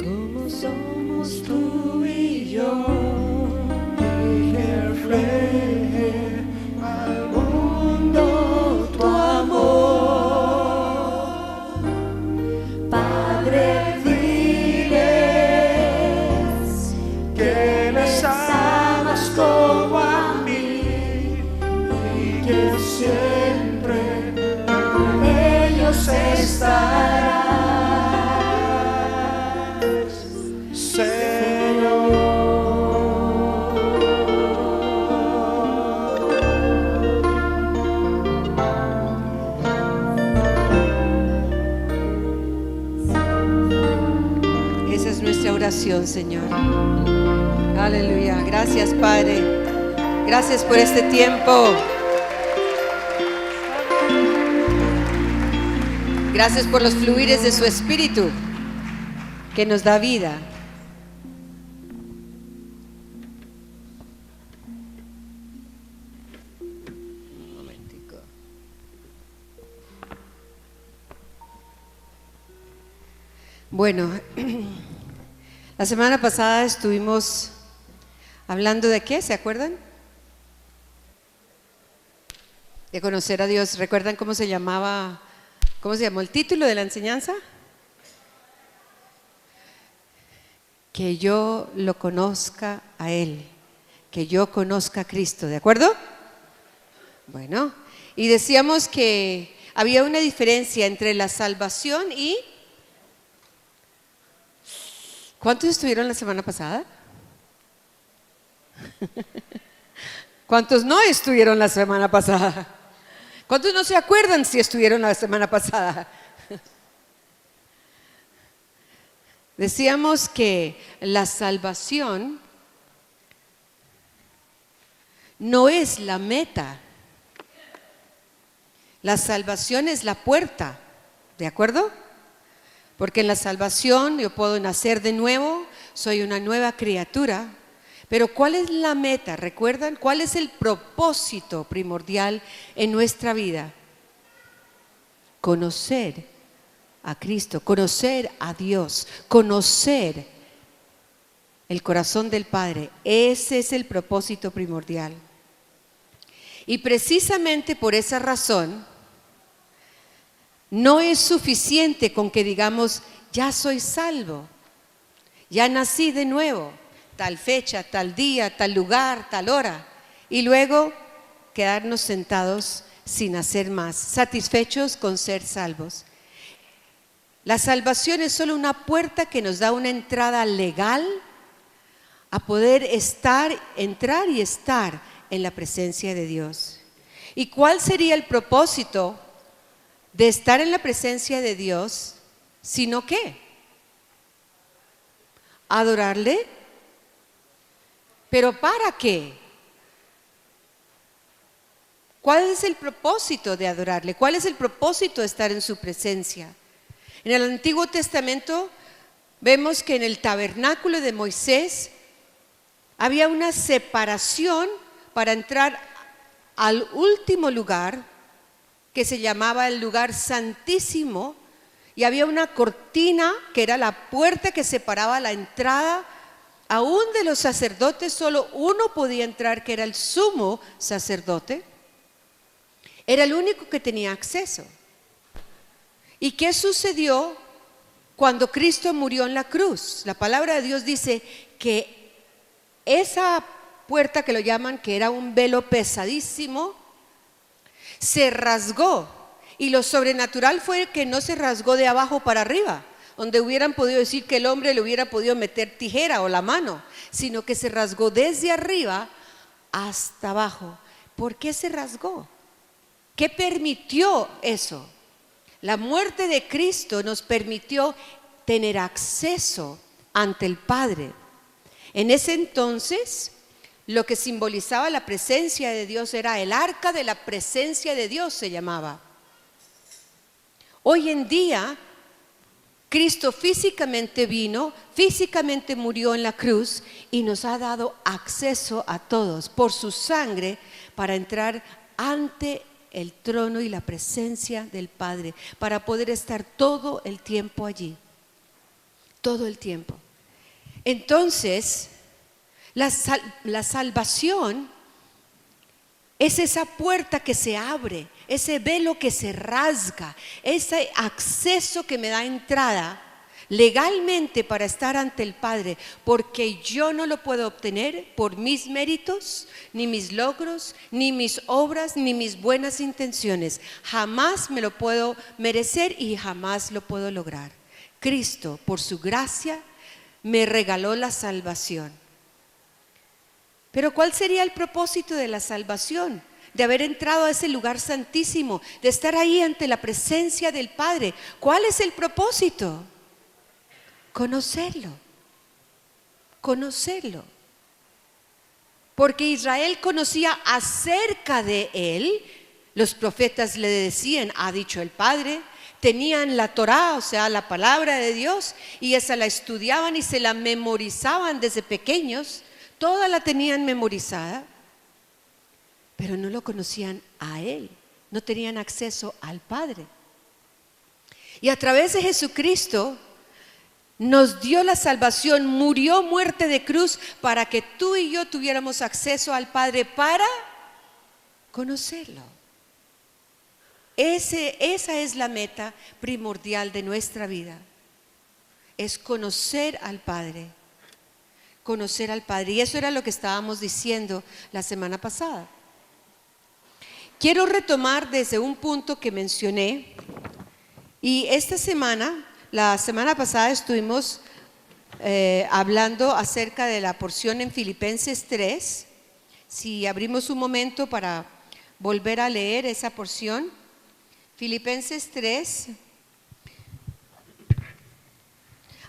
Como somos tú y yo, y refleje al mundo tu amor. Padre, diles que les amas como a mí y que siempre con ellos estarás, Señor. Esa es nuestra oración, Señor. Aleluya. Gracias, Padre. Gracias por este tiempo. Gracias por los fluires de su Espíritu que nos da vida. Un momentico. Bueno, la semana pasada estuvimos hablando de ¿qué? ¿Se acuerdan? De conocer a Dios. ¿Recuerdan cómo se llamaba? ¿Cómo se llamó el título de la enseñanza? Que yo lo conozca a Él, que yo conozca a Cristo, ¿de acuerdo? Bueno, y decíamos que había una diferencia entre la salvación y... ¿Cuántos estuvieron la semana pasada? ¿Cuántos no estuvieron la semana pasada? ¿Cuántos no se acuerdan si estuvieron la semana pasada? Decíamos que la salvación no es la meta. La salvación es la puerta, ¿de acuerdo? Porque en la salvación yo puedo nacer de nuevo, soy una nueva criatura. Pero ¿cuál es la meta? ¿Recuerdan? ¿Cuál es el propósito primordial en nuestra vida? Conocer a Cristo, conocer a Dios, conocer el corazón del Padre. Ese es el propósito primordial. Y precisamente por esa razón, no es suficiente con que digamos, ya soy salvo, ya nací de nuevo, tal fecha, tal día, tal lugar, tal hora, y luego quedarnos sentados sin hacer más, satisfechos con ser salvos. La salvación es solo una puerta que nos da una entrada legal a poder entrar y estar en la presencia de Dios. ¿Y cuál sería el propósito de estar en la presencia de Dios, sino qué? Adorarle. ¿Pero para qué? ¿Cuál es el propósito de adorarle? ¿Cuál es el propósito de estar en su presencia? En el Antiguo Testamento vemos que en el tabernáculo de Moisés había una separación para entrar al último lugar, que se llamaba el lugar santísimo, y había una cortina que era la puerta que separaba la entrada. Aún de los sacerdotes solo uno podía entrar, que era el sumo sacerdote. Era el único que tenía acceso. ¿Y qué sucedió cuando Cristo murió en la cruz? La palabra de Dios dice que esa puerta, que lo llaman, que era un velo pesadísimo, se rasgó. Y lo sobrenatural fue que no se rasgó de abajo para arriba, donde hubieran podido decir que el hombre le hubiera podido meter tijera o la mano, sino que se rasgó desde arriba hasta abajo. ¿Por qué se rasgó? ¿Qué permitió eso? La muerte de Cristo nos permitió tener acceso ante el Padre. En ese entonces, lo que simbolizaba la presencia de Dios era el arca de la presencia de Dios, se llamaba. Hoy en día, Cristo físicamente vino, físicamente murió en la cruz y nos ha dado acceso a todos por su sangre para entrar ante el trono y la presencia del Padre, para poder estar todo el tiempo allí, todo el tiempo. Entonces, la salvación es esa puerta que se abre, ese velo que se rasga, ese acceso que me da entrada legalmente para estar ante el Padre, porque yo no lo puedo obtener por mis méritos, ni mis logros, ni mis obras, ni mis buenas intenciones. Jamás me lo puedo merecer y jamás lo puedo lograr. Cristo, por su gracia, me regaló la salvación. Pero ¿cuál sería el propósito de la salvación? De haber entrado a ese lugar santísimo, de estar ahí ante la presencia del Padre. ¿Cuál es el propósito? Conocerlo, conocerlo. Porque Israel conocía acerca de Él, los profetas le decían, ha dicho el Padre, tenían la Torá, o sea, la palabra de Dios, y esa la estudiaban y se la memorizaban desde pequeños, toda la tenían memorizada, pero no lo conocían a Él, no tenían acceso al Padre. Y a través de Jesucristo nos dio la salvación, murió muerte de cruz para que tú y yo tuviéramos acceso al Padre para conocerlo. Esa es la meta primordial de nuestra vida, es conocer al Padre, conocer al Padre. Y eso era lo que estábamos diciendo la semana pasada. Quiero retomar desde un punto que mencioné, y esta semana, la semana pasada estuvimos hablando acerca de la porción en Filipenses 3. Si abrimos un momento para volver a leer esa porción, Filipenses 3.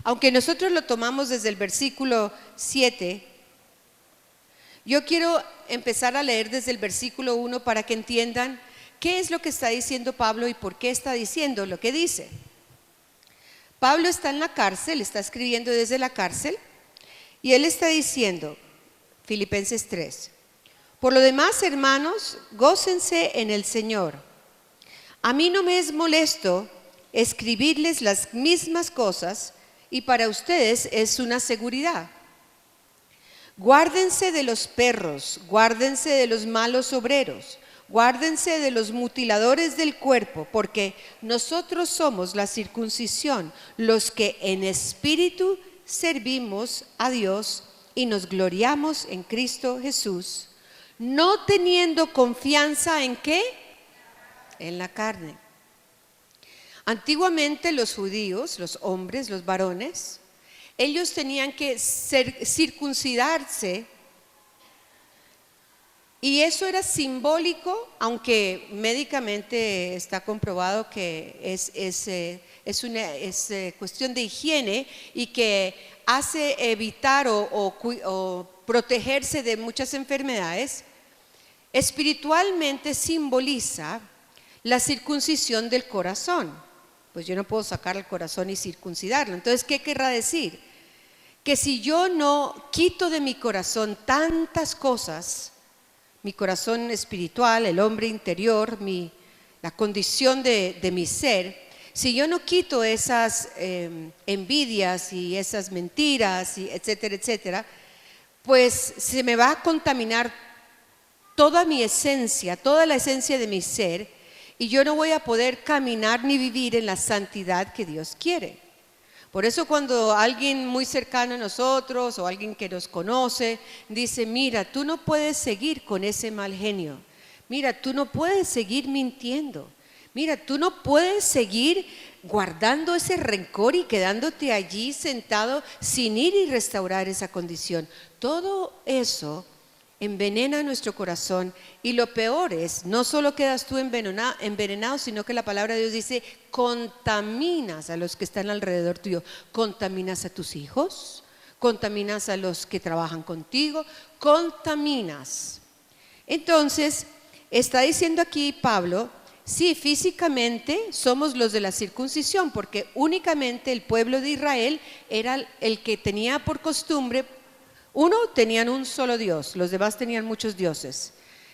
Aunque nosotros lo tomamos desde el versículo 7, yo quiero empezar a leer desde el versículo 1 para que entiendan qué es lo que está diciendo Pablo y por qué está diciendo lo que dice. Pablo está en la cárcel, está escribiendo desde la cárcel, y él está diciendo, Filipenses 3, por lo demás, hermanos, gócense en el Señor. A mí no me es molesto escribirles las mismas cosas, y para ustedes es una seguridad. Guárdense de los perros, guárdense de los malos obreros, guárdense de los mutiladores del cuerpo, porque nosotros somos la circuncisión, los que en espíritu servimos a Dios y nos gloriamos en Cristo Jesús, no teniendo confianza ¿en qué? En la carne. Antiguamente los judíos, los hombres, los varones, ellos tenían que circuncidarse, y eso era simbólico, aunque médicamente está comprobado que es cuestión de higiene y que hace evitar o protegerse de muchas enfermedades. Espiritualmente simboliza la circuncisión del corazón. Pues yo no puedo sacar el corazón y circuncidarlo. Entonces, ¿qué querrá decir? Que si yo no quito de mi corazón tantas cosas, mi corazón espiritual, el hombre interior, la condición de mi ser, si yo no quito esas envidias y esas mentiras, y etcétera, etcétera, pues se me va a contaminar toda mi esencia, toda la esencia de mi ser, y yo no voy a poder caminar ni vivir en la santidad que Dios quiere. Por eso cuando alguien muy cercano a nosotros o alguien que nos conoce dice, mira, tú no puedes seguir con ese mal genio, mira, tú no puedes seguir mintiendo, mira, tú no puedes seguir guardando ese rencor y quedándote allí sentado sin ir y restaurar esa condición. Todo eso envenena nuestro corazón, y lo peor es, no solo quedas tú envenenado, sino que la palabra de Dios dice, contaminas a los que están alrededor tuyo, contaminas a tus hijos, contaminas a los que trabajan contigo, contaminas. Entonces, está diciendo aquí Pablo, sí, físicamente somos los de la circuncisión, porque únicamente el pueblo de Israel era el que tenía por costumbre. Uno, tenían un solo Dios, los demás tenían muchos dioses,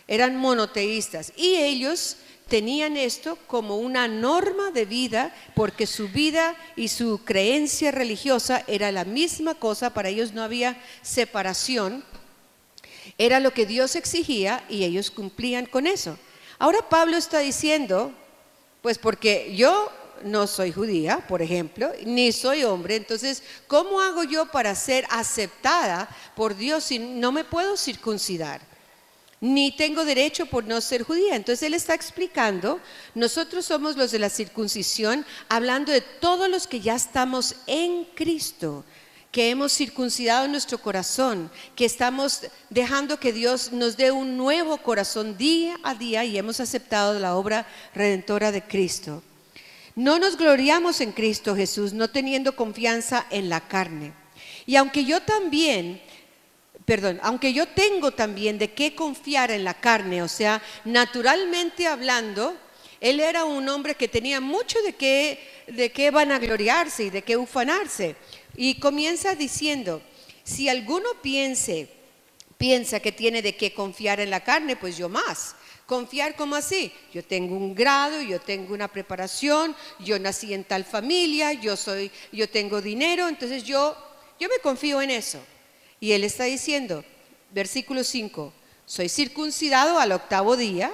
eran monoteístas, y ellos tenían esto como una norma de vida, porque su vida y su creencia religiosa era la misma cosa. Para ellos no había separación, era lo que Dios exigía y ellos cumplían con eso. Ahora Pablo está diciendo, pues porque yo no soy judía, por ejemplo, ni soy hombre, entonces ¿cómo hago yo para ser aceptada por Dios si no me puedo circuncidar? Ni tengo derecho por no ser judía. Entonces él está explicando, nosotros somos los de la circuncisión, hablando de todos los que ya estamos en Cristo, que hemos circuncidado nuestro corazón, que estamos dejando que Dios nos dé un nuevo corazón día a día y hemos aceptado la obra redentora de Cristo. No nos gloriamos en Cristo Jesús, no teniendo confianza en la carne. Y aunque yo tengo también de qué confiar en la carne, o sea, naturalmente hablando, él era un hombre que tenía mucho de qué vanagloriarse y de qué ufanarse. Y comienza diciendo, si alguno piensa que tiene de qué confiar en la carne, pues yo más. ¿Confiar cómo así? Yo tengo un grado, yo tengo una preparación, yo nací en tal familia, yo tengo dinero, entonces yo me confío en eso. Y él está diciendo, versículo 5, soy circuncidado al 8º día,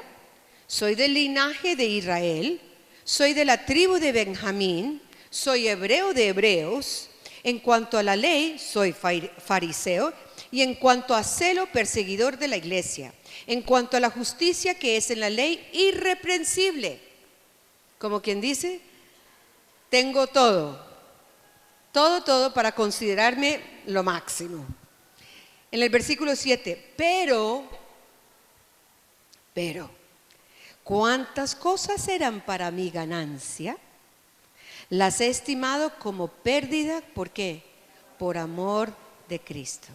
soy del linaje de Israel, soy de la tribu de Benjamín, soy hebreo de hebreos, en cuanto a la ley soy fariseo, y en cuanto a celo perseguidor de la iglesia, en cuanto a la justicia que es en la ley irreprensible. Como quien dice, tengo todo para considerarme lo máximo. En el versículo 7, pero, ¿cuántas cosas eran para mi ganancia? Las he estimado como pérdida, ¿por qué? Por amor de Cristo.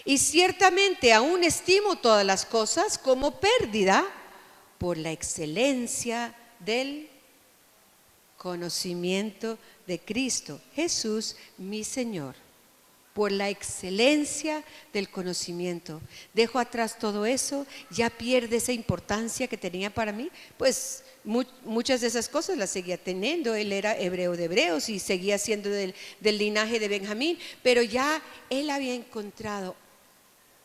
Y ciertamente aún estimo todas las cosas como pérdida por la excelencia del conocimiento de Cristo Jesús, mi Señor. Por la excelencia del conocimiento. Dejo atrás todo eso, ya pierde esa importancia que tenía para mí. Pues muchas de esas cosas las seguía teniendo. Él era hebreo de hebreos y seguía siendo del linaje de Benjamín, pero ya él había encontrado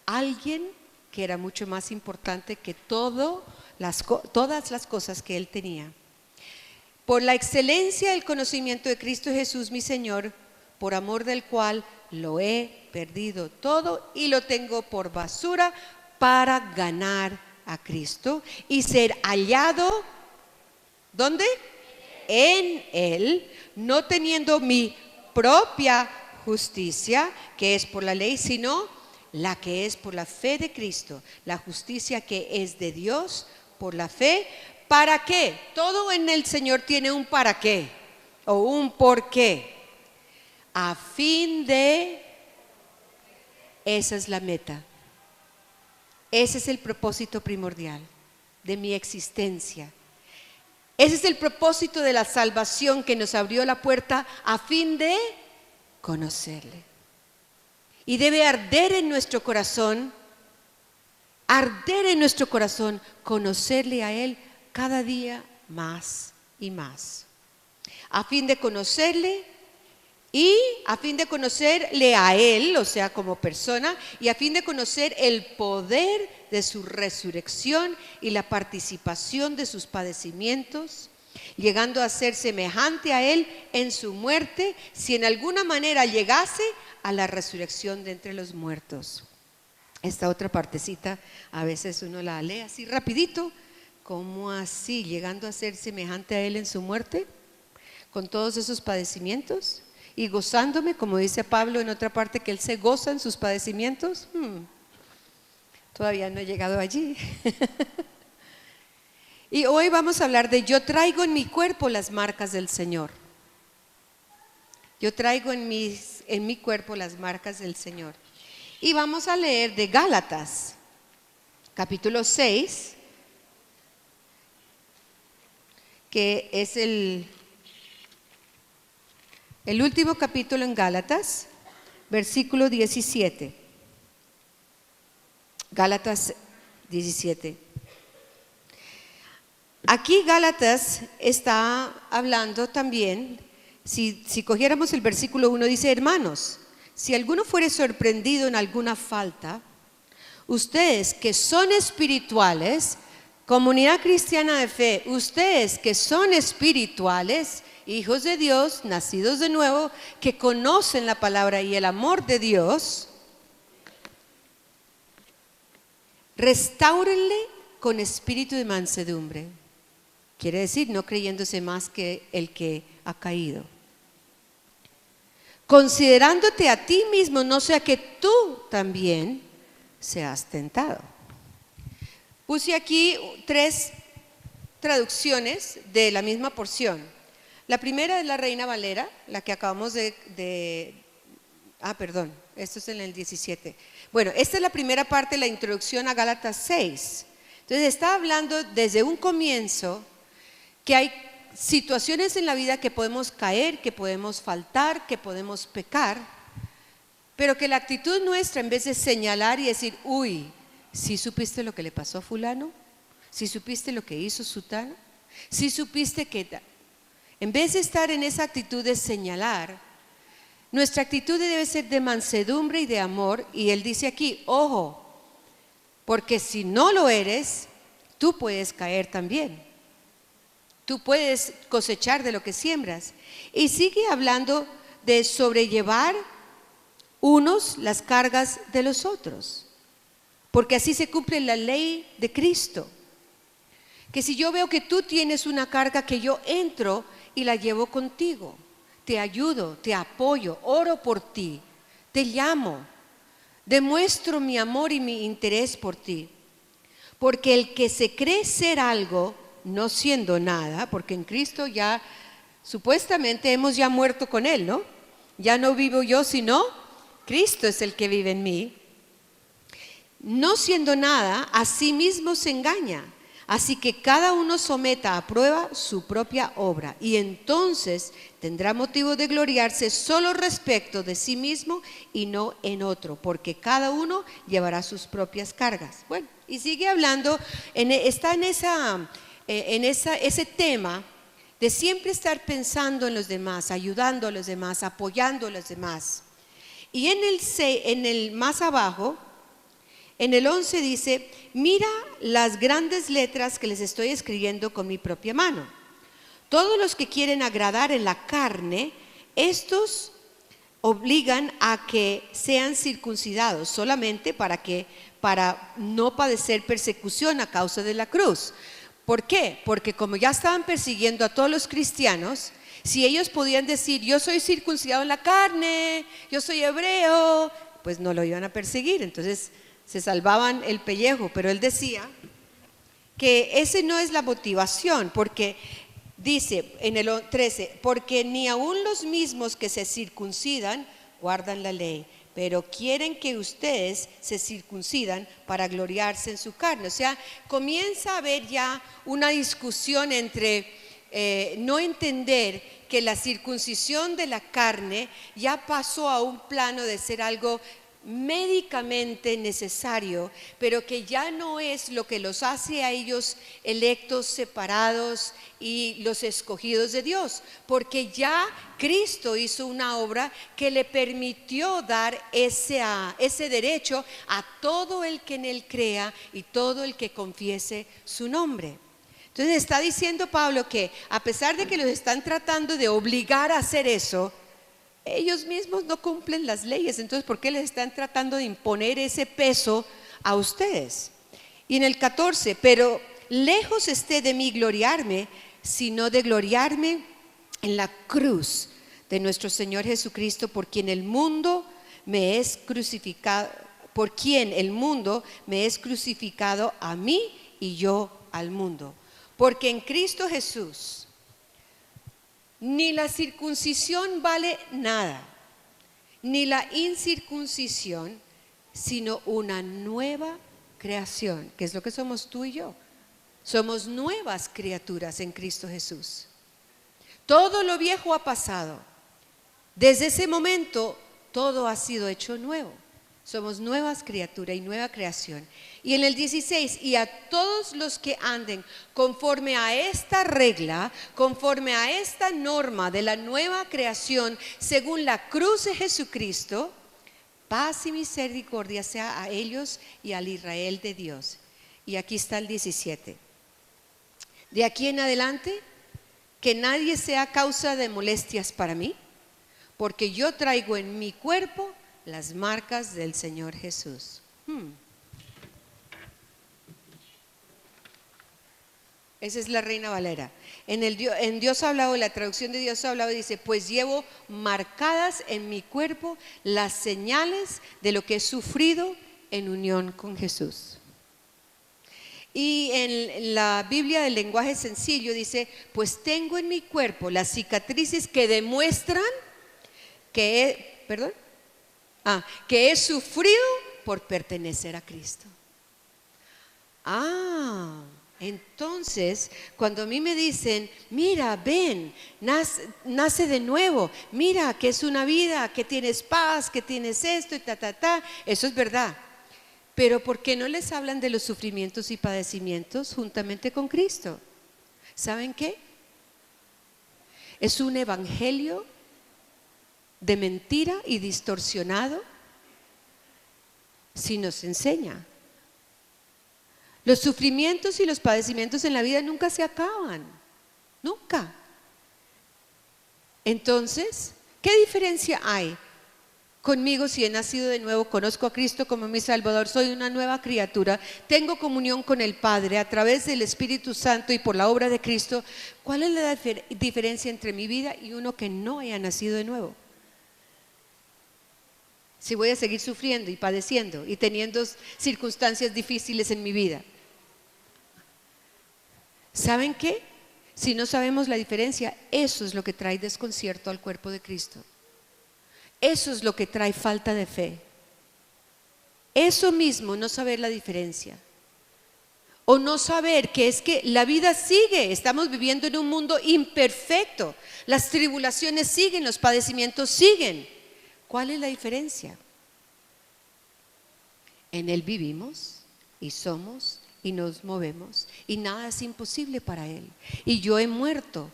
alguien que era mucho más importante que todas las cosas que él tenía. Por la excelencia del conocimiento de Cristo Jesús, mi Señor, por amor del cual lo he perdido todo y lo tengo por basura para ganar a Cristo y ser hallado, ¿dónde? En Él, no teniendo mi propia justicia, que es por la ley, sino la que es por la fe de Cristo, la justicia que es de Dios por la fe. ¿Para qué? Todo en el Señor tiene un para qué o un por qué. A fin de, esa es la meta, ese es el propósito primordial de mi existencia, ese es el propósito de la salvación que nos abrió la puerta a fin de conocerle. Y debe arder en nuestro corazón, conocerle a Él cada día más y más, a fin de conocerle. Y a fin de conocerle a Él, o sea, como persona, y a fin de conocer el poder de su resurrección y la participación de sus padecimientos, llegando a ser semejante a Él en su muerte, si en alguna manera llegase a la resurrección de entre los muertos. Esta otra partecita a veces uno la lee así rapidito, ¿cómo así? Llegando a ser semejante a Él en su muerte, con todos esos padecimientos. Y gozándome, como dice Pablo en otra parte, que él se goza en sus padecimientos. Todavía no he llegado allí. Y hoy vamos a hablar de yo traigo en mi cuerpo las marcas del Señor. Yo traigo en mi cuerpo las marcas del Señor. Y vamos a leer de Gálatas, capítulo 6, que es el último capítulo en Gálatas, versículo 17. Gálatas 17. Aquí Gálatas está hablando también, si cogiéramos el versículo 1, dice: hermanos, si alguno fuere sorprendido en alguna falta, ustedes que son espirituales, comunidad cristiana de fe, ustedes que son espirituales, hijos de Dios, nacidos de nuevo, que conocen la palabra y el amor de Dios, restáurenle con espíritu de mansedumbre. Quiere decir, no creyéndose más que el que ha caído. Considerándote a ti mismo, no sea que tú también seas tentado. Puse aquí 3 traducciones de la misma porción. La primera es la Reina Valera, la que acabamos esto es en el 17. Bueno, esta es la primera parte de la introducción a Gálatas 6. Entonces está hablando desde un comienzo que hay situaciones en la vida que podemos caer, que podemos faltar, que podemos pecar, pero que la actitud nuestra, en vez de señalar y decir: uy, ¿sí supiste lo que le pasó a fulano? ¿Sí supiste lo que hizo sutano? ¿Sí supiste que...? En vez de estar en esa actitud de señalar, nuestra actitud debe ser de mansedumbre y de amor. Y él dice aquí: ojo, porque si no lo eres, tú puedes caer también. Tú puedes cosechar de lo que siembras. Y sigue hablando de sobrellevar unos las cargas de los otros, porque así se cumple la ley de Cristo. Que si yo veo que tú tienes una carga, que yo entro y la llevo contigo, te ayudo, te apoyo, oro por ti, te llamo, demuestro mi amor y mi interés por ti. Porque el que se cree ser algo, no siendo nada, porque en Cristo ya supuestamente hemos ya muerto con Él, ¿no? Ya no vivo yo, sino Cristo es el que vive en mí. No siendo nada, a sí mismo se engaña. Así que cada uno someta a prueba su propia obra, y entonces tendrá motivo de gloriarse solo respecto de sí mismo y no en otro, porque cada uno llevará sus propias cargas. Bueno, y sigue hablando, está en ese tema de siempre estar pensando en los demás, ayudando a los demás, apoyando a los demás. Y en el más abajo, en el 11 dice: mira las grandes letras que les estoy escribiendo con mi propia mano. Todos los que quieren agradar en la carne, estos obligan a que sean circuncidados solamente para no padecer persecución a causa de la cruz. ¿Por qué? Porque como ya estaban persiguiendo a todos los cristianos, si ellos podían decir: yo soy circuncidado en la carne, yo soy hebreo, pues no lo iban a perseguir. Entonces se salvaban el pellejo. Pero él decía que ese no es la motivación, porque dice en el 13: porque ni aun los mismos que se circuncidan guardan la ley, pero quieren que ustedes se circuncidan para gloriarse en su carne. O sea, comienza a haber ya una discusión entre no entender que la circuncisión de la carne ya pasó a un plano de ser algo médicamente necesario, pero que ya no es lo que los hace a ellos electos, separados y los escogidos de Dios, porque ya Cristo hizo una obra que le permitió dar ese derecho a todo el que en Él crea y todo el que confiese su nombre. Entonces está diciendo Pablo que a pesar de que los están tratando de obligar a hacer eso, ellos mismos no cumplen las leyes. Entonces, ¿por qué les están tratando de imponer ese peso a ustedes? Y en el 14: pero lejos esté de mí gloriarme, sino de gloriarme en la cruz de nuestro Señor Jesucristo, por quien el mundo me es crucificado a mí y yo al mundo. Porque en Cristo Jesús ni la circuncisión vale nada, ni la incircuncisión, sino una nueva creación, que es lo que somos tú y yo. Somos nuevas criaturas en Cristo Jesús. Todo lo viejo ha pasado. Desde ese momento todo ha sido hecho nuevo. Somos nuevas criaturas y nueva creación. Y en el 16, y a todos los que anden conforme a esta regla, conforme a esta norma de la nueva creación, según la cruz de Jesucristo, paz y misericordia sea a ellos y al Israel de Dios. Y aquí está el 17. De aquí en adelante, que nadie sea causa de molestias para mí, porque yo traigo en mi cuerpo las marcas del Señor Jesús. Esa es la Reina Valera. En Dios ha hablado, la traducción de Dios ha hablado, dice: pues llevo marcadas en mi cuerpo las señales de lo que he sufrido en unión con Jesús. Y en la Biblia del lenguaje sencillo dice: pues tengo en mi cuerpo las cicatrices que demuestran que he sufrido por pertenecer a Cristo. Entonces, cuando a mí me dicen: mira, ven, nace de nuevo, mira que es una vida, que tienes paz, que tienes esto y eso es verdad. Pero ¿por qué no les hablan de los sufrimientos y padecimientos juntamente con Cristo? ¿Saben qué? Es un evangelio de mentira y distorsionado si nos enseña. Los sufrimientos y los padecimientos en la vida nunca se acaban, nunca. Entonces, ¿qué diferencia hay conmigo si he nacido de nuevo, conozco a Cristo como mi Salvador, soy una nueva criatura, tengo comunión con el Padre a través del Espíritu Santo y por la obra de Cristo? ¿Cuál es la diferencia entre mi vida y uno que no haya nacido de nuevo? Si voy a seguir sufriendo y padeciendo y teniendo circunstancias difíciles en mi vida. ¿Saben qué? Si no sabemos la diferencia, eso es lo que trae desconcierto al cuerpo de Cristo. Eso es lo que trae falta de fe. Eso mismo, no saber la diferencia. O no saber que es que la vida sigue, estamos viviendo en un mundo imperfecto. Las tribulaciones siguen, los padecimientos siguen. ¿Cuál es la diferencia? En Él vivimos y somos y nos movemos y nada es imposible para Él. Y yo he muerto.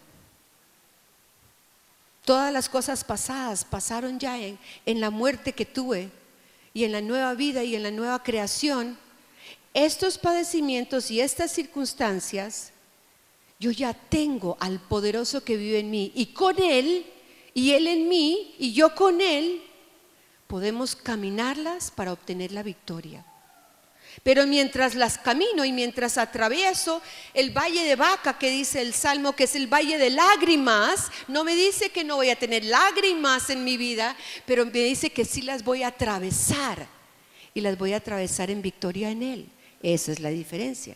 Todas las cosas pasadas pasaron ya en la muerte que tuve y en la nueva vida y en la nueva creación. Estos padecimientos y estas circunstancias, yo ya tengo al poderoso que vive en mí, y con Él, y Él en mí, y yo con Él, podemos caminarlas para obtener la victoria. Pero mientras las camino y mientras atravieso el valle de Baca, que dice el Salmo que es el valle de lágrimas, no me dice que no voy a tener lágrimas en mi vida, pero me dice que sí las voy a atravesar, y las voy a atravesar en victoria en Él. Esa es la diferencia.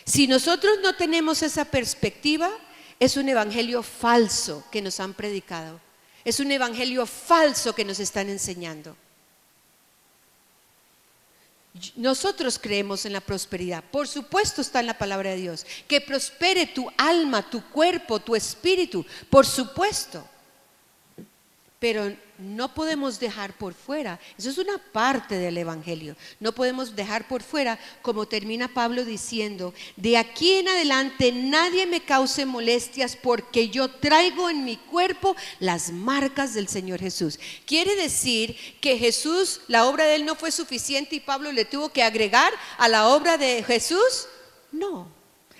Si nosotros no tenemos esa perspectiva, es un evangelio falso que nos han predicado. Es un evangelio falso que nos están enseñando. Nosotros creemos en la prosperidad, por supuesto está en la palabra de Dios, que prospere tu alma, tu cuerpo, tu espíritu, por supuesto. Pero no podemos dejar por fuera, eso es una parte del evangelio, no podemos dejar por fuera, como termina Pablo diciendo: de aquí en adelante nadie me cause molestias, porque yo traigo en mi cuerpo las marcas del Señor Jesús. Quiere decir que Jesús, la obra de Él no fue suficiente y Pablo le tuvo que agregar a la obra de Jesús. No,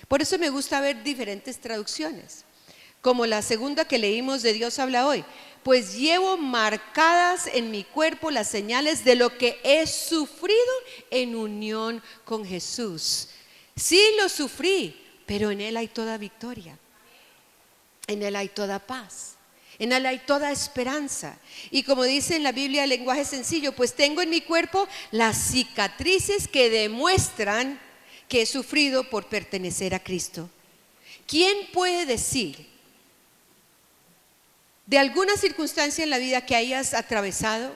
por eso me gusta ver diferentes traducciones, como la segunda que leímos de Dios habla hoy: pues llevo marcadas en mi cuerpo las señales de lo que he sufrido en unión con Jesús. Sí, lo sufrí, pero en Él hay toda victoria, en Él hay toda paz, en Él hay toda esperanza. Y como dice en la Biblia el lenguaje sencillo: pues tengo en mi cuerpo las cicatrices que demuestran que he sufrido por pertenecer a Cristo. ¿Quién puede decir de alguna circunstancia en la vida que hayas atravesado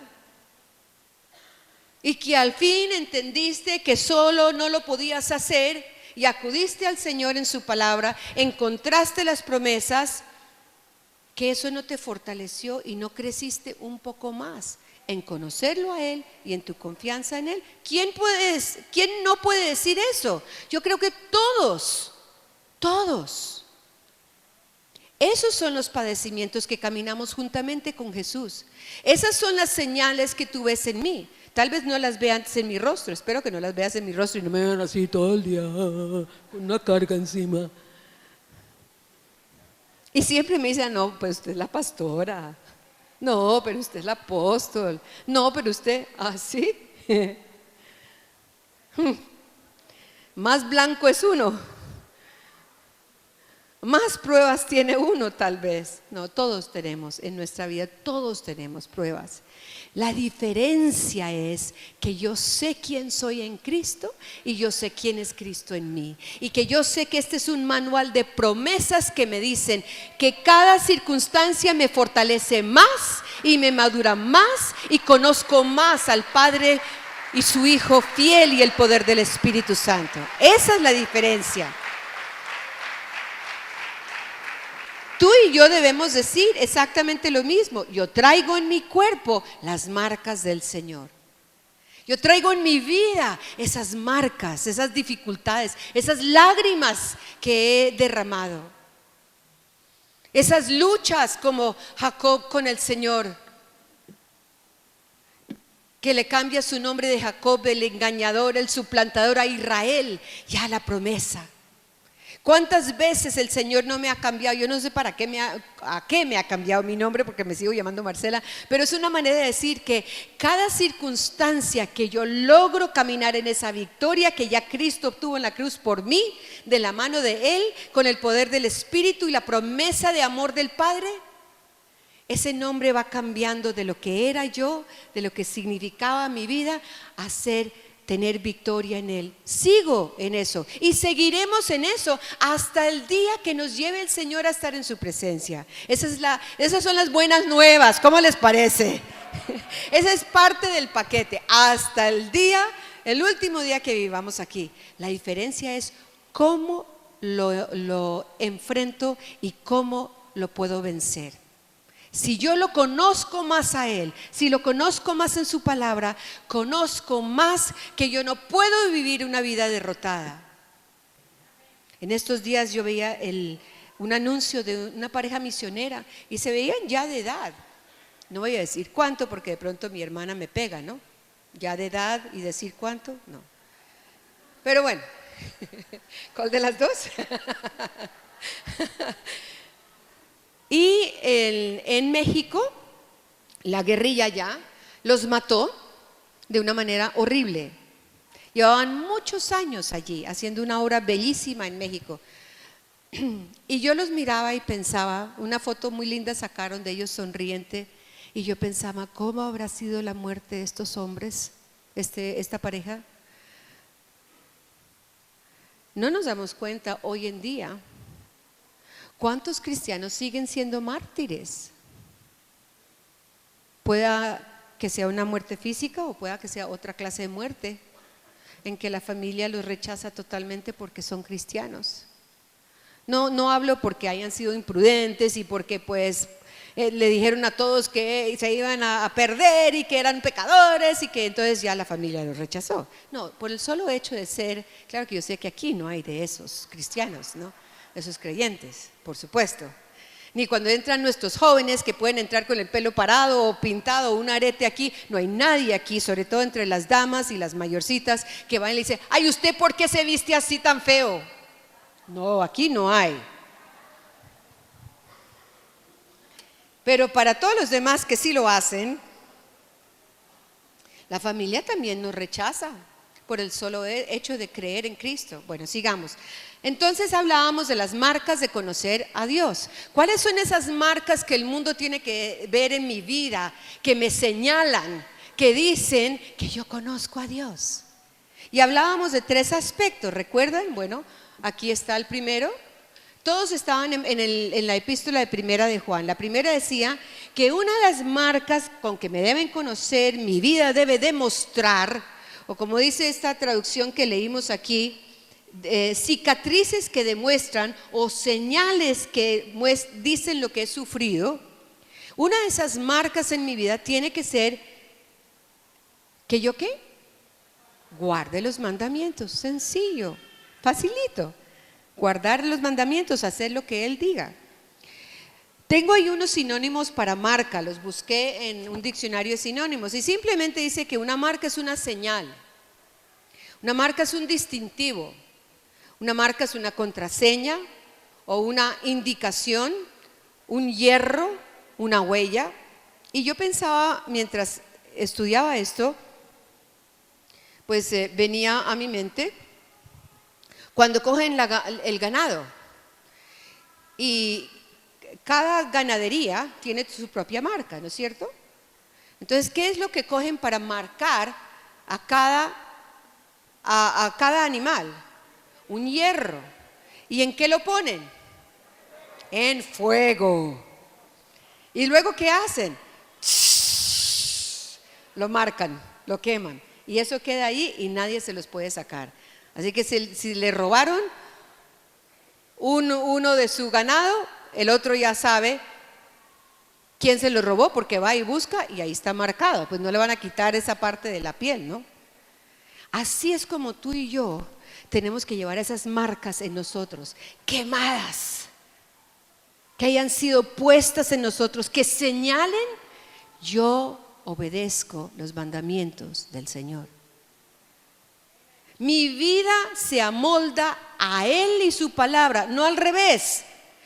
y que al fin entendiste que solo no lo podías hacer y acudiste al Señor en su palabra, encontraste las promesas, que eso no te fortaleció y no creciste un poco más en conocerlo a Él y en tu confianza en Él. ¿Quién no puede decir eso? Yo creo que todos. Esos son los padecimientos que caminamos juntamente con Jesús. Esas son las señales que tú ves en mí. Tal vez no las veas en mi rostro, espero que no las veas en mi rostro y no me vean así todo el día, con una carga encima. Y siempre me dicen, no, pues usted es la pastora. No, pero usted es el apóstol. No, pero usted, ¿sí? Más blanco es uno. Más pruebas tiene uno tal vez. No, todos tenemos en nuestra vida, todos tenemos pruebas. La diferencia es que yo sé quién soy en Cristo y yo sé quién es Cristo en mí. Y que yo sé que este es un manual de promesas que me dicen que cada circunstancia me fortalece más y me madura más y conozco más al Padre y su Hijo fiel y el poder del Espíritu Santo. Esa es la diferencia. Tú y yo debemos decir exactamente lo mismo. Yo traigo en mi cuerpo las marcas del Señor. Yo traigo en mi vida esas marcas, esas dificultades, esas lágrimas que he derramado. Esas luchas como Jacob con el Señor, que le cambia su nombre de Jacob, el engañador, el suplantador, a Israel, ya la promesa. ¿Cuántas veces el Señor no me ha cambiado? Yo no sé a qué me ha cambiado mi nombre, porque me sigo llamando Marcela, pero es una manera de decir que cada circunstancia que yo logro caminar en esa victoria que ya Cristo obtuvo en la cruz por mí, de la mano de Él, con el poder del Espíritu y la promesa de amor del Padre, ese nombre va cambiando de lo que era yo, de lo que significaba mi vida, a tener victoria en Él. Sigo en eso y seguiremos en eso hasta el día que nos lleve el Señor a estar en su presencia. Esas son las buenas nuevas. ¿Cómo les parece? Esa es parte del paquete. Hasta el último día que vivamos aquí. La diferencia es cómo lo enfrento y cómo lo puedo vencer. Si yo lo conozco más a Él, si lo conozco más en su palabra, conozco más que yo no puedo vivir una vida derrotada. En estos días yo veía un anuncio de una pareja misionera y se veían ya de edad. No voy a decir cuánto porque de pronto mi hermana me pega, ¿no? Ya de edad y decir cuánto, no. Pero bueno, ¿cuál de las dos? Y en México, la guerrilla ya los mató de una manera horrible. Llevaban muchos años allí haciendo una obra bellísima en México. Y yo los miraba y pensaba, una foto muy linda sacaron de ellos sonriente, y yo pensaba, ¿cómo habrá sido la muerte de estos hombres, esta pareja? No nos damos cuenta hoy en día ¿cuántos cristianos siguen siendo mártires? Pueda que sea una muerte física o pueda que sea otra clase de muerte, en que la familia los rechaza totalmente porque son cristianos. No hablo porque hayan sido imprudentes y porque le dijeron a todos que se iban a perder y que eran pecadores y que entonces ya la familia los rechazó. No, por el solo hecho de ser, claro que yo sé que aquí no hay de esos cristianos, ¿no? Esos creyentes, por supuesto. Ni cuando entran nuestros jóvenes que pueden entrar con el pelo parado o pintado o un arete aquí, no hay nadie aquí, sobre todo entre las damas y las mayorcitas, que van y le dicen, ay, ¿usted por qué se viste así tan feo? No, aquí no hay. Pero para todos los demás que sí lo hacen, la familia también nos rechaza por el solo hecho de creer en Cristo. Bueno, sigamos. Entonces hablábamos de las marcas de conocer a Dios. ¿Cuáles son esas marcas que el mundo tiene que ver en mi vida, que me señalan, que dicen que yo conozco a Dios? Y hablábamos de 3 aspectos, ¿recuerdan? Bueno, aquí está el primero. Todos estaban en la epístola de primera de Juan. La primera decía que una de las marcas con que me deben conocer, mi vida debe demostrar, o como dice esta traducción que leímos aquí, cicatrices que demuestran o señales que dicen lo que he sufrido. Una de esas marcas en mi vida tiene que ser ¿Que yo qué? Guarde los mandamientos. Sencillo, facilito. Guardar los mandamientos, hacer lo que Él diga. Tengo ahí unos sinónimos para marca, los busqué en un diccionario de sinónimos y simplemente dice que una marca es una señal, una marca es un distintivo, una marca es una contraseña o una indicación, un hierro, una huella. Y yo pensaba mientras estudiaba esto, pues venía a mi mente cuando cogen el ganado y cada ganadería tiene su propia marca, ¿no es cierto? Entonces, ¿qué es lo que cogen para marcar a cada animal? Un hierro. ¿Y en qué lo ponen? En fuego. ¿Y luego qué hacen? Lo marcan, lo queman. Y eso queda ahí y nadie se los puede sacar. Así que si le robaron uno de su ganado, el otro ya sabe quién se lo robó porque va y busca y ahí está marcado. Pues no le van a quitar esa parte de la piel, ¿no? Así es como tú y yo tenemos que llevar esas marcas en nosotros, quemadas, que hayan sido puestas en nosotros, que señalen: yo obedezco los mandamientos del Señor. Mi vida se amolda a Él y su palabra, no al revés.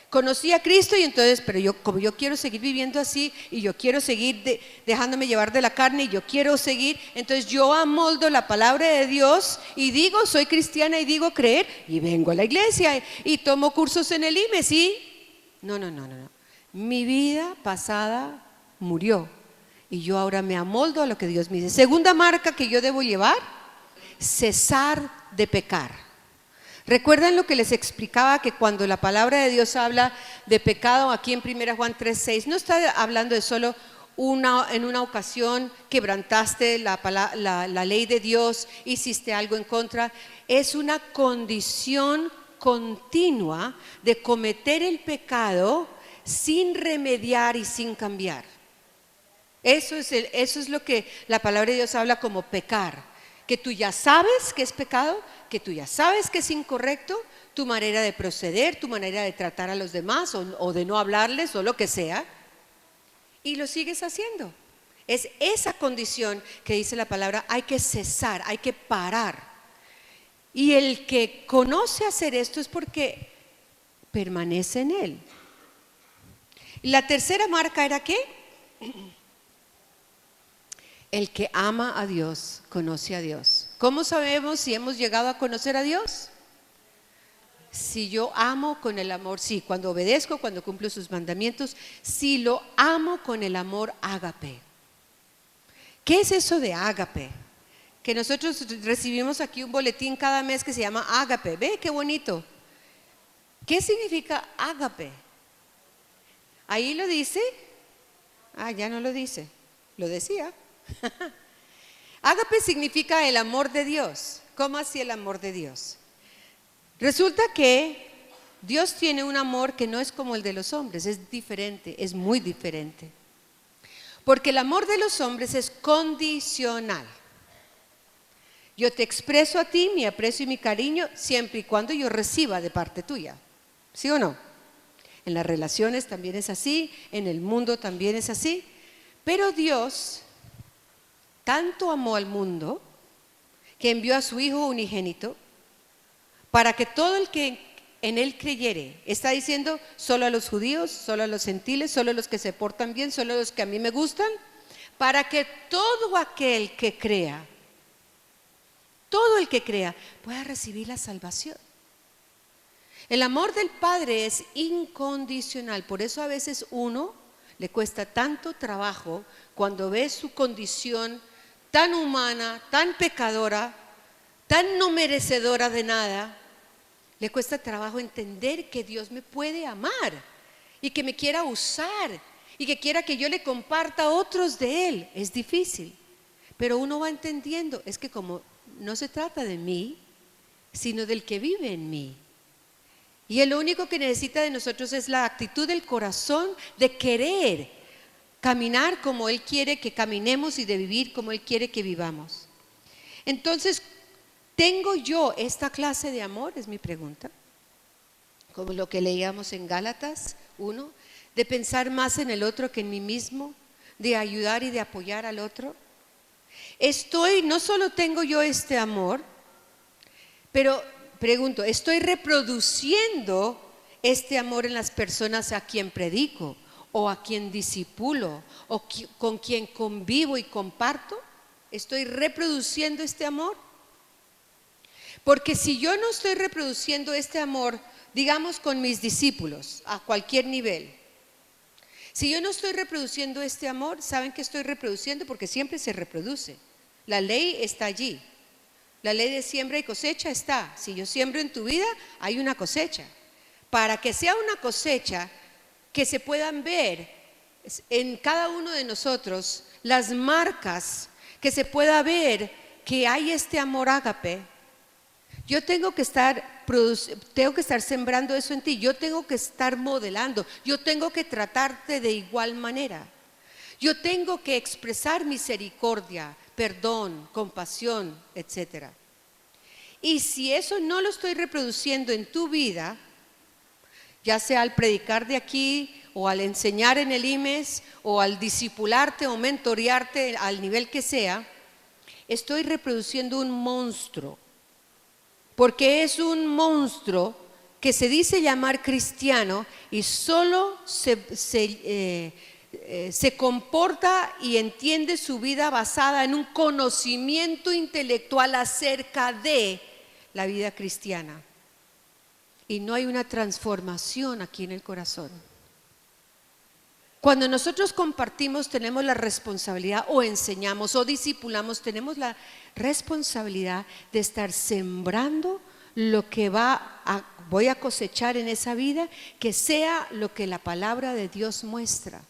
Conocí a Cristo y entonces, pero como yo quiero seguir viviendo así y yo quiero seguir dejándome llevar de la carne y yo quiero seguir, entonces yo amoldo la palabra de Dios y digo, soy cristiana y digo creer y vengo a la iglesia y tomo cursos en el IME, ¿sí? No. Mi vida pasada murió y yo ahora me amoldo a lo que Dios me dice. Segunda marca que yo debo llevar: cesar de pecar. ¿Recuerdan lo que les explicaba? Que cuando la palabra de Dios habla de pecado aquí en 1 Juan 3:6, no está hablando de solo en una ocasión quebrantaste la ley de Dios, hiciste algo en contra. Es una condición continua de cometer el pecado sin remediar y sin cambiar. Eso es lo que la palabra de Dios habla como pecar. Que tú ya sabes que es pecado, que tú ya sabes que es incorrecto, tu manera de proceder, tu manera de tratar a los demás o de no hablarles o lo que sea, y lo sigues haciendo. Es esa condición que dice la palabra, hay que cesar, hay que parar. Y el que conoce hacer esto es porque permanece en Él. La tercera marca era ¿qué? El que ama a Dios, conoce a Dios. ¿Cómo sabemos si hemos llegado a conocer a Dios? Si yo amo con el amor, sí, cuando obedezco, cuando cumplo sus mandamientos, si lo amo con el amor ágape. ¿Qué es eso de ágape? Que nosotros recibimos aquí un boletín cada mes que se llama ágape. ¿Ve qué bonito? ¿Qué significa ágape? Ahí lo dice. Ya no lo dice. Lo decía. Ágape significa el amor de Dios. ¿Cómo así el amor de Dios? Resulta que Dios tiene un amor que no es como el de los hombres, es diferente, es muy diferente. Porque el amor de los hombres es condicional. Yo te expreso a ti mi aprecio y mi cariño siempre y cuando yo reciba de parte tuya. ¿Sí o no? En las relaciones también es así, en el mundo también es así. Pero Dios tanto amó al mundo que envió a su Hijo unigénito para que todo el que en Él creyere, está diciendo solo a los judíos, solo a los gentiles, solo a los que se portan bien, solo a los que a mí me gustan, para que todo aquel que crea, todo el que crea, pueda recibir la salvación. El amor del Padre es incondicional, por eso a veces uno le cuesta tanto trabajo cuando ve su condición tan humana, tan pecadora, tan no merecedora de nada, le cuesta trabajo entender que Dios me puede amar y que me quiera usar y que quiera que yo le comparta a otros de Él. Es difícil, pero uno va entendiendo, es que como no se trata de mí, sino del que vive en mí. Y lo único que necesita de nosotros es la actitud del corazón de querer caminar como Él quiere que caminemos y de vivir como Él quiere que vivamos. Entonces, ¿tengo yo esta clase de amor? Es mi pregunta. Como lo que leíamos en Gálatas 1, de pensar más en el otro que en mí mismo, de ayudar y de apoyar al otro. No solo tengo yo este amor, pero pregunto, ¿estoy reproduciendo este amor en las personas a quien predico, o a quien disipulo, o con quien convivo y comparto? ¿Estoy reproduciendo este amor? Porque si yo no estoy reproduciendo este amor, digamos con mis discípulos, a cualquier nivel, si yo no estoy reproduciendo este amor, ¿saben qué estoy reproduciendo? Porque siempre se reproduce. La ley está allí. La ley de siembra y cosecha está. Si yo siembro en tu vida, hay una cosecha. Para que sea una cosecha que se puedan ver en cada uno de nosotros las marcas, que se pueda ver que hay este amor ágape, yo tengo que estar sembrando eso en ti, yo tengo que estar modelando, yo tengo que tratarte de igual manera, yo tengo que expresar misericordia, perdón, compasión, etc. Y si eso no lo estoy reproduciendo en tu vida, ya sea al predicar de aquí, o al enseñar en el IMES, o al discipularte o mentorearte al nivel que sea, estoy reproduciendo un monstruo. Porque es un monstruo que se dice llamar cristiano y solo se comporta y entiende su vida basada en un conocimiento intelectual acerca de la vida cristiana. Y no hay una transformación aquí en el corazón. Cuando nosotros compartimos, tenemos la responsabilidad, o enseñamos o discipulamos, tenemos la responsabilidad de estar sembrando lo que voy a cosechar en esa vida, que sea lo que la palabra de Dios muestra.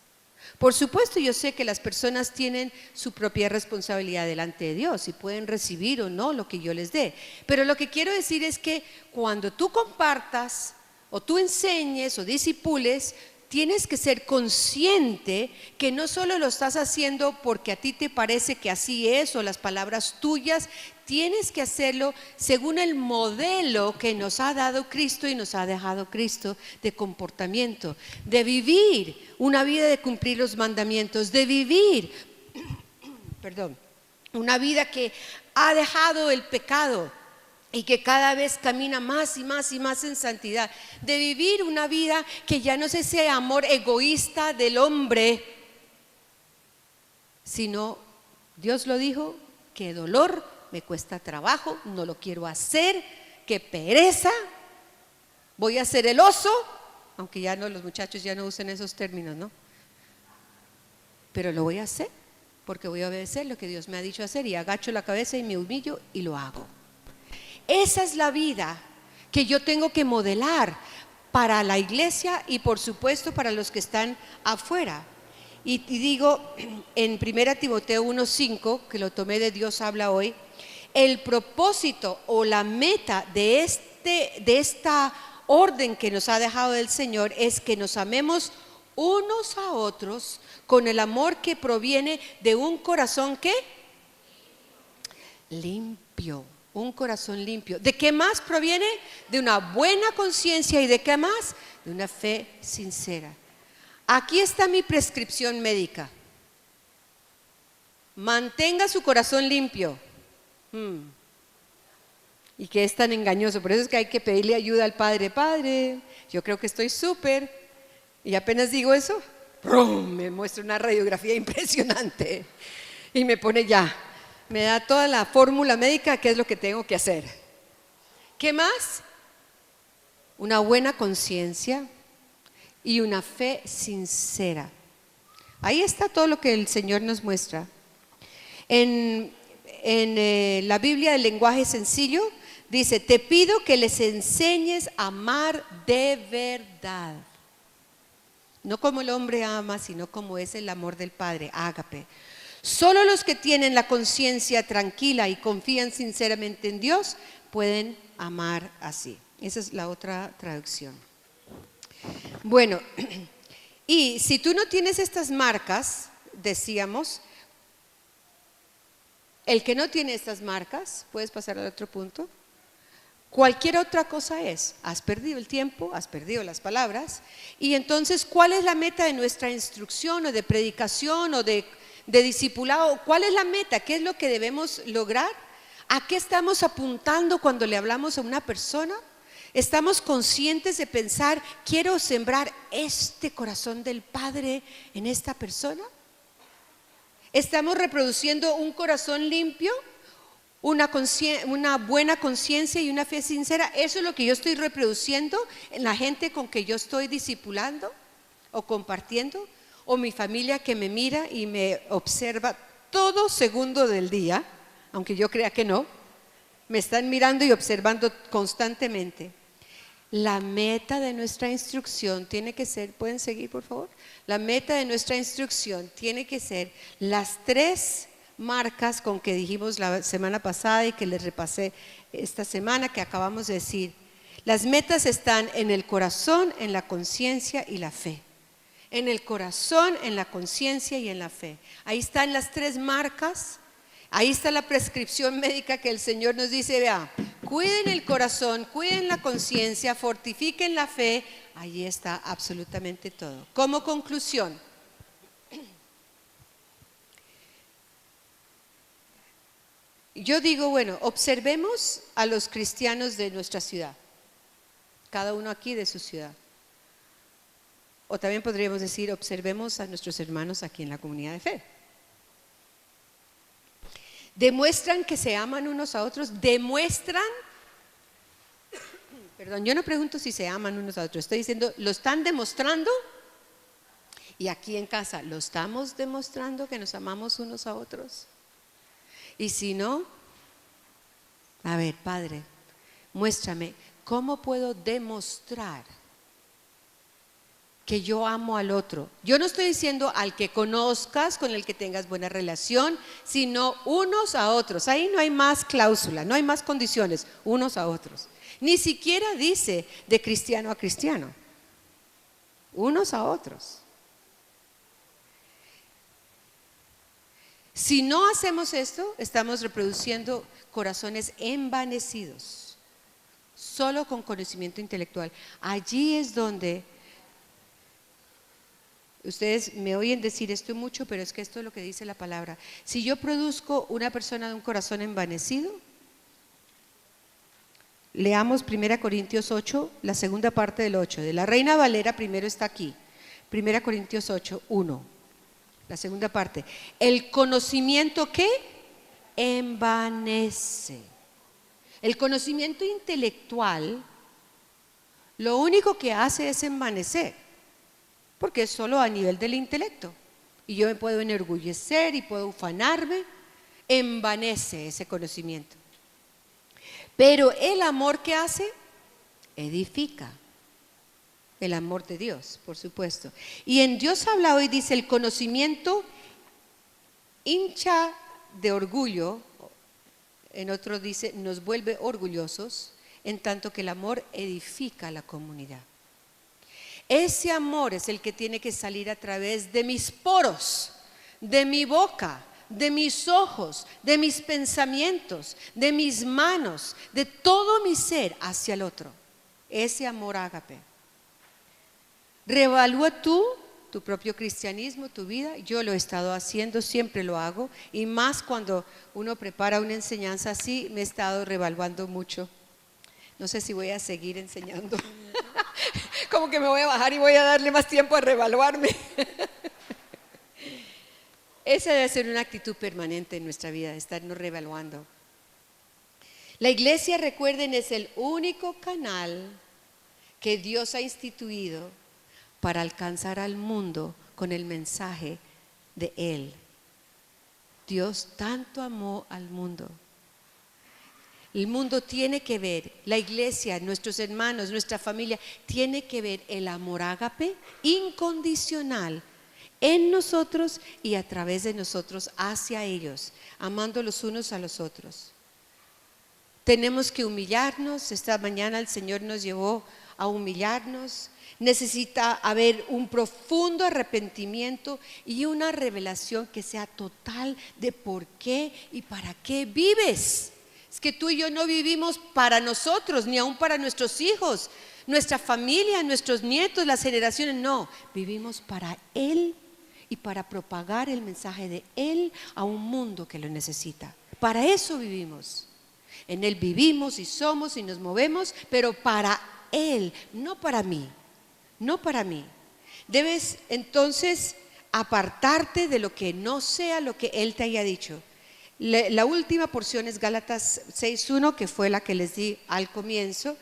Por supuesto, yo sé que las personas tienen su propia responsabilidad delante de Dios y pueden recibir o no lo que yo les dé. Pero lo que quiero decir es que cuando tú compartas o tú enseñes o discipules, tienes que ser consciente que no solo lo estás haciendo porque a ti te parece que así es o las palabras tuyas, tienes que hacerlo según el modelo que nos ha dado Cristo y nos ha dejado Cristo de comportamiento, de vivir una vida de cumplir los mandamientos, de vivir, una vida que ha dejado el pecado y que cada vez camina más y más y más en santidad, de vivir una vida que ya no es ese amor egoísta del hombre, sino, Dios lo dijo, que dolor, me cuesta trabajo, no lo quiero hacer, que pereza, voy a ser el oso, aunque ya no, los muchachos ya no usen esos términos, ¿no? Pero lo voy a hacer, porque voy a obedecer lo que Dios me ha dicho hacer, y agacho la cabeza y me humillo y lo hago. Esa es la vida que yo tengo que modelar para la iglesia y por supuesto para los que están afuera. Y digo en 1 Timoteo 1:5, que lo tomé de Dios habla hoy, el propósito o la meta de esta orden que nos ha dejado el Señor es que nos amemos unos a otros con el amor que proviene de un corazón ¿qué? Limpio. Un corazón limpio. ¿De qué más proviene? De una buena conciencia. ¿Y de qué más? De una fe sincera. Aquí está mi prescripción médica. Mantenga su corazón limpio. Y que es tan engañoso. Por eso es que hay que pedirle ayuda al Padre. Padre, yo creo que estoy súper. Y apenas digo eso, ¡prum!, me muestra una radiografía impresionante. Y me pone ya. Me da toda la fórmula médica, qué es lo que tengo que hacer. ¿Qué más? Una buena conciencia y una fe sincera. Ahí está todo lo que el Señor nos muestra. En la Biblia del lenguaje sencillo dice, te pido que les enseñes a amar de verdad. No como el hombre ama, sino como es el amor del Padre, ágape. Solo los que tienen la conciencia tranquila y confían sinceramente en Dios pueden amar así. Esa es la otra traducción. Bueno, Y si tú no tienes estas marcas, decíamos, el que no tiene estas marcas, puedes pasar al otro punto, cualquier otra cosa es, has perdido el tiempo, has perdido las palabras, y entonces, ¿cuál es la meta de nuestra instrucción o de predicación o de discipulado? ¿Cuál es la meta? ¿Qué es lo que debemos lograr? ¿A qué estamos apuntando cuando le hablamos a una persona? ¿Estamos conscientes de pensar, quiero sembrar este corazón del Padre en esta persona? ¿Estamos reproduciendo un corazón limpio? Una buena conciencia y una fe sincera. Eso es lo que yo estoy reproduciendo en la gente con que yo estoy discipulando o compartiendo, o mi familia que me mira y me observa todo segundo del día, aunque yo crea que no, me están mirando y observando constantemente. La meta de nuestra instrucción tiene que ser, ¿pueden seguir por favor? La meta de nuestra instrucción tiene que ser las 3 marcas con que dijimos la semana pasada y que les repasé esta semana que acabamos de decir. Las metas están en el corazón, en la conciencia y la fe. En el corazón, en la conciencia y en la fe. Ahí están las 3 marcas. Ahí está la prescripción médica que el Señor nos dice, vea, cuiden el corazón, cuiden la conciencia, fortifiquen la fe. Ahí está absolutamente todo. Como conclusión, yo digo, bueno, observemos a los cristianos de nuestra ciudad, cada uno aquí de su ciudad. O también podríamos decir, observemos a nuestros hermanos aquí en la comunidad de fe. ¿Demuestran que se aman unos a otros? ¿Demuestran? Perdón, yo no pregunto si se aman unos a otros, estoy diciendo, ¿lo están demostrando? Y aquí en casa, ¿lo estamos demostrando que nos amamos unos a otros? Y si no, a ver, Padre, muéstrame, ¿cómo puedo demostrar que yo amo al otro? Yo no estoy diciendo al que conozcas, con el que tengas buena relación, sino unos a otros. Ahí no hay más cláusula, no hay más condiciones, unos a otros. Ni siquiera dice de cristiano a cristiano, unos a otros. Si no hacemos esto, estamos reproduciendo corazones envanecidos, solo con conocimiento intelectual. Allí es donde, ustedes me oyen decir esto mucho, pero es que esto es lo que dice la palabra. Si yo produzco una persona de un corazón envanecido, leamos 1 Corintios 8, la segunda parte del 8. De la Reina Valera primero está aquí. 1 Corintios 8, 1. La segunda parte. El conocimiento que envanece. El conocimiento intelectual lo único que hace es envanecer, porque es solo a nivel del intelecto. Y yo me puedo enorgullecer y puedo ufanarme, envanece ese conocimiento. Pero el amor que hace, edifica. El amor de Dios, por supuesto. Y en Dios habla hoy, dice, el conocimiento hincha de orgullo, en otro dice, nos vuelve orgullosos, en tanto que el amor edifica a la comunidad. Ese amor es el que tiene que salir a través de mis poros, de mi boca, de mis ojos, de mis pensamientos, de mis manos, de todo mi ser hacia el otro. Ese amor ágape. Reevalúa tú tu propio cristianismo, tu vida. Yo lo he estado haciendo, siempre lo hago, y más cuando uno prepara una enseñanza así, me he estado reevaluando mucho. No sé si voy a seguir enseñando. Como que me voy a bajar y voy a darle más tiempo a reevaluarme. Esa debe ser una actitud permanente en nuestra vida, estarnos reevaluando. La iglesia, recuerden, es el único canal que Dios ha instituido para alcanzar al mundo con el mensaje de Él. Dios tanto amó al mundo. El mundo tiene que ver, la iglesia, nuestros hermanos, nuestra familia, tiene que ver el amor ágape incondicional en nosotros y a través de nosotros hacia ellos, amando los unos a los otros. Tenemos que humillarnos. Esta mañana el Señor nos llevó a humillarnos, necesita haber un profundo arrepentimiento y una revelación que sea total de por qué y para qué vives. Es que tú y yo no vivimos para nosotros, ni aún para nuestros hijos, nuestra familia, nuestros nietos, las generaciones, no. Vivimos para Él y para propagar el mensaje de Él a un mundo que lo necesita. Para eso vivimos. En Él vivimos y somos y nos movemos, pero para Él, no para mí. No para mí. Debes entonces apartarte de lo que no sea lo que Él te haya dicho. La última porción es Gálatas 6:1, que fue la que les di al comienzo,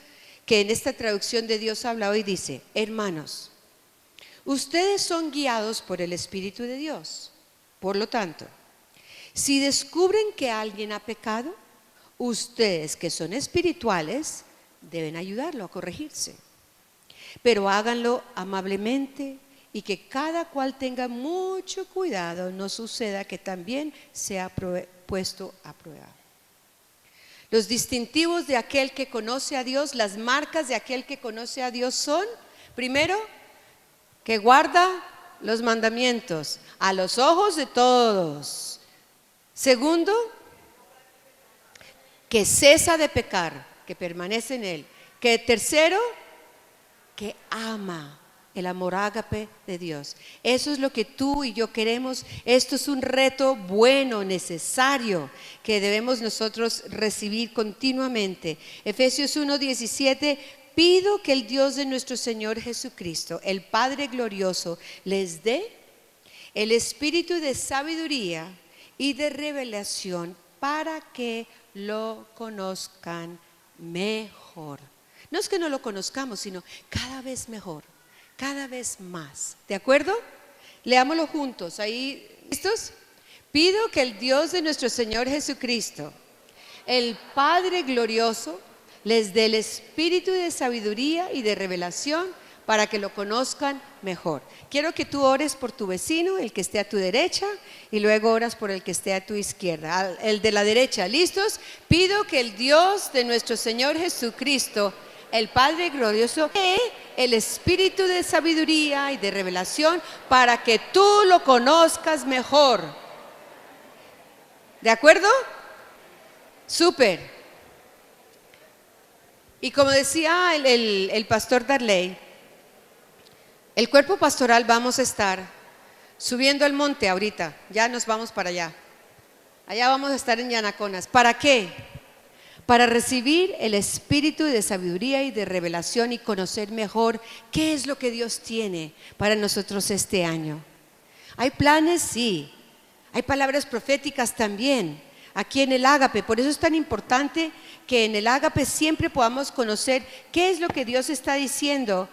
que en esta traducción de Dios habla hoy, dice: hermanos, ustedes son guiados por el Espíritu de Dios. Por lo tanto, si descubren que alguien ha pecado, ustedes que son espirituales deben ayudarlo a corregirse. Pero háganlo amablemente y que cada cual tenga mucho cuidado, no suceda que también sea puesto a prueba. Los distintivos de aquel que conoce a Dios, las marcas de aquel que conoce a Dios son: primero, que guarda los mandamientos a los ojos de todos. Segundo, que cesa de pecar, que permanece en él. Que tercero, que ama, el amor ágape de Dios. Eso es lo que tú y yo queremos. Esto es un reto bueno, necesario, que debemos nosotros recibir continuamente. Efesios 1:17: pido que el Dios de nuestro Señor Jesucristo, el Padre glorioso, les dé el espíritu de sabiduría y de revelación para que lo conozcan mejor. No es que no lo conozcamos, sino cada vez mejor, cada vez más. ¿De acuerdo? Leámoslo juntos. Ahí, ¿listos? Pido que el Dios de nuestro Señor Jesucristo, el Padre glorioso, les dé el espíritu de sabiduría y de revelación para que lo conozcan mejor. Quiero que tú ores por tu vecino, el que esté a tu derecha, y luego oras por el que esté a tu izquierda. El de la derecha, ¿listos? Pido que el Dios de nuestro Señor Jesucristo, el Padre glorioso, dé el espíritu de sabiduría y de revelación para que tú lo conozcas mejor. ¿De acuerdo? Súper. Y como decía el pastor Darley, el cuerpo pastoral vamos a estar subiendo al monte ahorita. Ya nos vamos para allá. Allá vamos a estar en Yanaconas. ¿Para qué? Para recibir el espíritu de sabiduría y de revelación y conocer mejor qué es lo que Dios tiene para nosotros este año. Hay planes, sí. Hay palabras proféticas también aquí en el Ágape. Por eso es tan importante que en el Ágape siempre podamos conocer qué es lo que Dios está diciendo,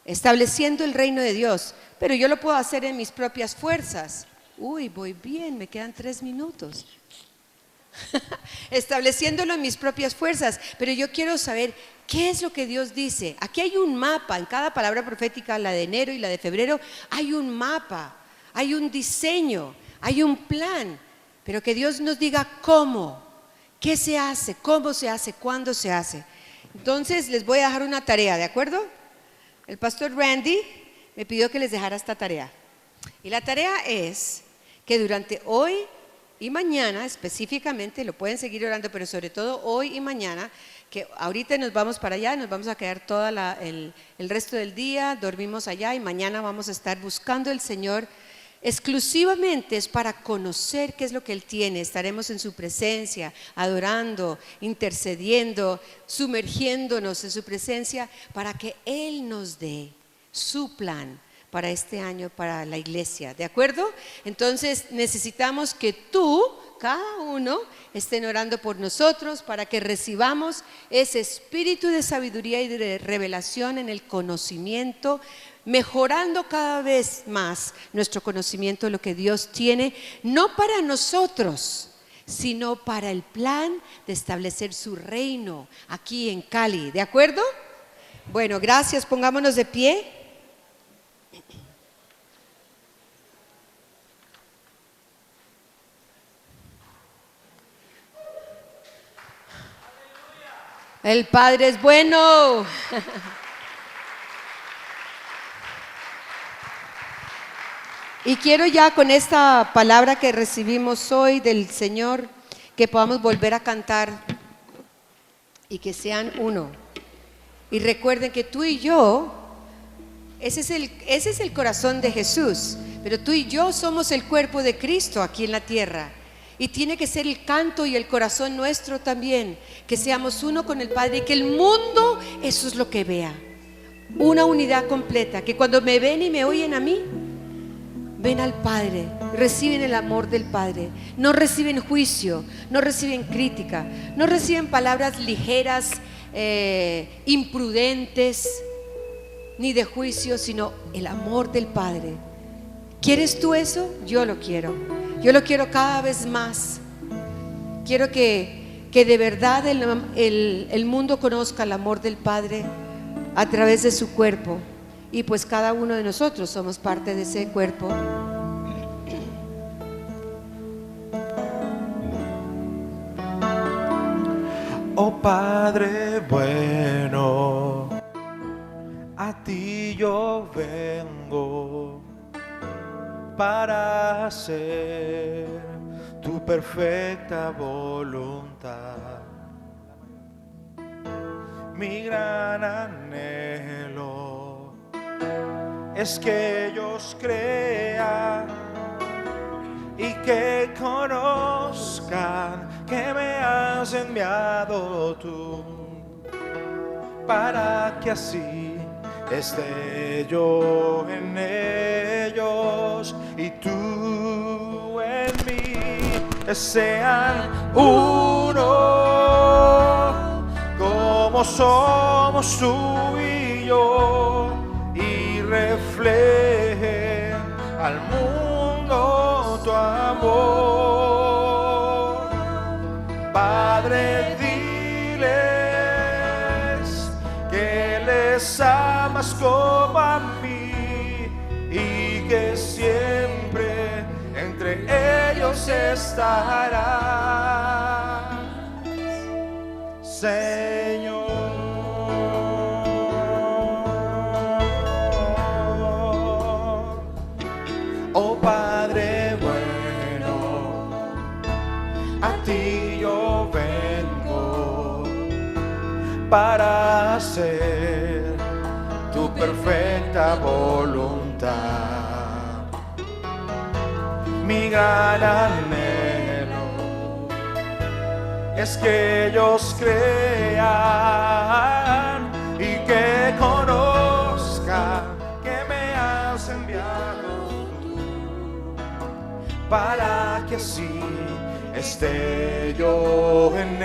estableciendo el reino de Dios. Pero yo lo puedo hacer en mis propias fuerzas. Uy, voy bien, me quedan 3 minutos. Estableciéndolo en mis propias fuerzas, pero yo quiero saber qué es lo que Dios dice. Aquí hay un mapa, en cada palabra profética, la de enero y la de febrero, hay un mapa, hay un diseño, hay un plan, pero que Dios nos diga cómo, qué se hace, cómo se hace, cuándo se hace. Entonces les voy a dejar una tarea, ¿de acuerdo? El pastor Randy me pidió que les dejara esta tarea, y la tarea es que durante hoy y mañana, específicamente, lo pueden seguir orando, pero sobre todo hoy y mañana, que ahorita nos vamos para allá, nos vamos a quedar todo el resto del día, dormimos allá y mañana vamos a estar buscando al Señor. Exclusivamente es para conocer qué es lo que Él tiene. Estaremos en su presencia, adorando, intercediendo, sumergiéndonos en su presencia para que Él nos dé su plan para este año, para la iglesia, ¿de acuerdo? Entonces necesitamos que tú, cada uno, estén orando por nosotros para que recibamos ese espíritu de sabiduría y de revelación en el conocimiento, mejorando cada vez más nuestro conocimiento de lo que Dios tiene, no para nosotros, sino para el plan de establecer su reino aquí en Cali, ¿de acuerdo? Bueno, gracias, pongámonos de pie. El Padre es bueno. Y quiero ya con esta palabra que recibimos hoy del Señor, que podamos volver a cantar y que sean uno. Y recuerden que tú y yo, ese es el corazón de Jesús, pero tú y yo somos el cuerpo de Cristo aquí en la tierra. Y tiene que ser el canto y el corazón nuestro también, que seamos uno con el Padre y que el mundo eso es lo que vea. Una unidad completa, que cuando me ven y me oyen a mí, ven al Padre, reciben el amor del Padre, no reciben juicio, no reciben crítica, no reciben palabras ligeras, imprudentes, ni de juicio, sino el amor del Padre. ¿Quieres tú eso? Yo lo quiero cada vez más. Quiero que de verdad el mundo conozca el amor del Padre a través de su cuerpo. Y pues cada uno de nosotros somos parte de ese cuerpo. Oh Padre bueno, a ti yo vengo para hacer tu perfecta voluntad. Mi gran anhelo es que ellos crean y que conozcan que me has enviado tú, para que así esté yo en ellos y tú en mí, que sean uno como somos tú y yo, y reflejen al mundo tu amor. Padre, diles que les amas como a mí y que siempre entre ellos estarás, Señor. Oh Padre bueno, a ti yo vengo para hacer tu perfecta voluntad. Mi gran anhelo es que ellos crean y que conozcan que me has enviado tú, para que así esté yo en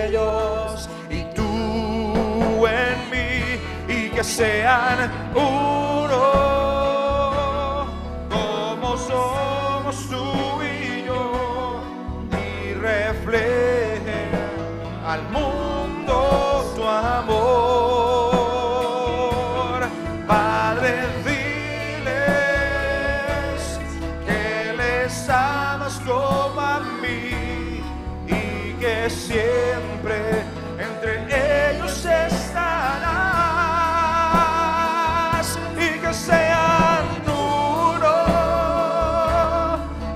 ellos y tú en mí, y que sean uno como somos tú y yo, y reflejen al mundo tu amor. Padre, diles que les amas como a mí y que siempre entre ellos estarás, y que sean uno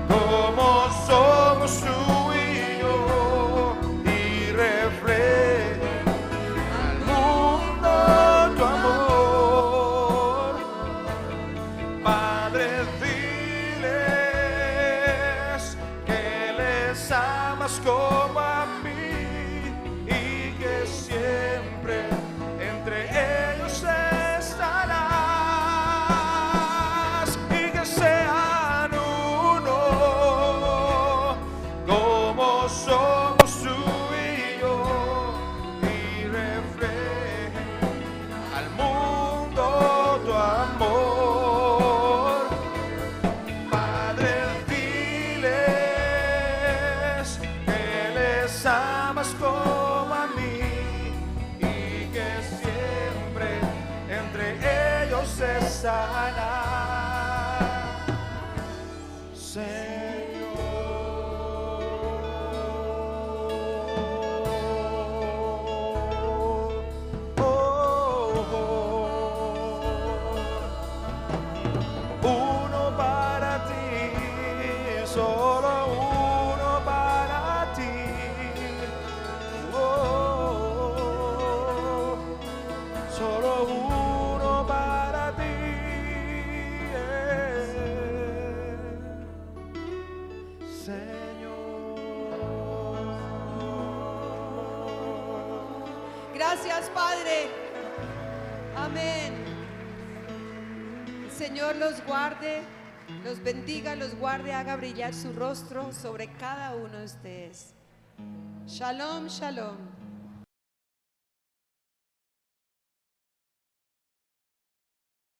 como somos tú y yo, y reflejen al mundo tu amor. Padre, diles que les amas como a mí y que siempre entre ellos estarás, y que sean uno como somos tú y yo, y reflejen al mundo tu amor. Padre, diles que les amas como a mí y que siempre entre ellos estarás, Señor. Oh, oh. Uno para solo uno para ti. Oh, solo uno para ti. Señor. Gracias, Padre. Amén. El Señor los guarde, los bendiga, los guarde, haga brillar su rostro sobre cada uno de ustedes. Shalom, shalom.